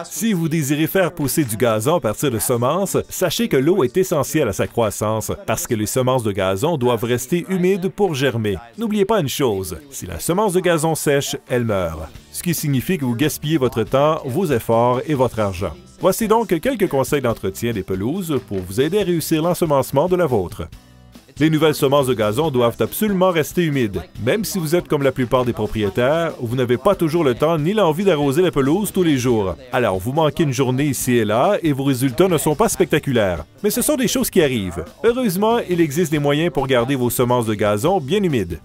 Si vous désirez faire pousser du gazon à partir de semences, sachez que l'eau est essentielle à sa croissance parce que les semences de gazon doivent rester humides pour germer. N'oubliez pas une chose, si la semence de gazon sèche, elle meurt. Ce qui signifie que vous gaspillez votre temps, vos efforts et votre argent. Voici donc quelques conseils d'entretien des pelouses pour vous aider à réussir l'ensemencement de la vôtre. Les nouvelles semences de gazon doivent absolument rester humides. Même si vous êtes comme la plupart des propriétaires, vous n'avez pas toujours le temps ni l'envie d'arroser la pelouse tous les jours. Alors, vous manquez une journée ici et là et vos résultats ne sont pas spectaculaires. Mais ce sont des choses qui arrivent. Heureusement, il existe des moyens pour garder vos semences de gazon bien humides.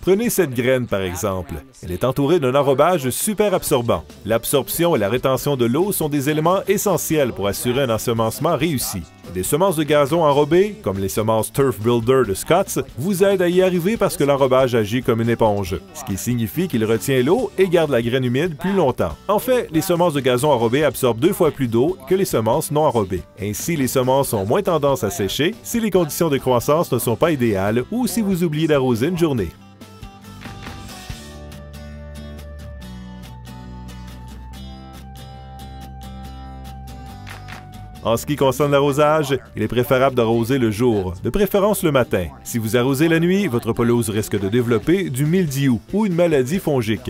Prenez cette graine, par exemple. Elle est entourée d'un enrobage super absorbant. L'absorption et la rétention de l'eau sont des éléments essentiels pour assurer un ensemencement réussi. Des semences de gazon enrobées, comme les semences Turf Builder de Scotts, vous aident à y arriver parce que l'enrobage agit comme une éponge, ce qui signifie qu'il retient l'eau et garde la graine humide plus longtemps. En fait, les semences de gazon enrobées absorbent 2 fois plus d'eau que les semences non enrobées. Ainsi, les semences ont moins tendance à sécher si les conditions de croissance ne sont pas idéales ou si vous oubliez d'arroser une journée. En ce qui concerne l'arrosage, il est préférable d'arroser le jour, de préférence le matin. Si vous arrosez la nuit, votre pelouse risque de développer du mildiou ou une maladie fongique.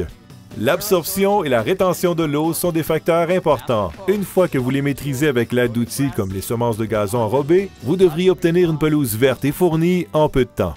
L'absorption et la rétention de l'eau sont des facteurs importants. Une fois que vous les maîtrisez avec l'aide d'outils comme les semences de gazon enrobées, vous devriez obtenir une pelouse verte et fournie en peu de temps.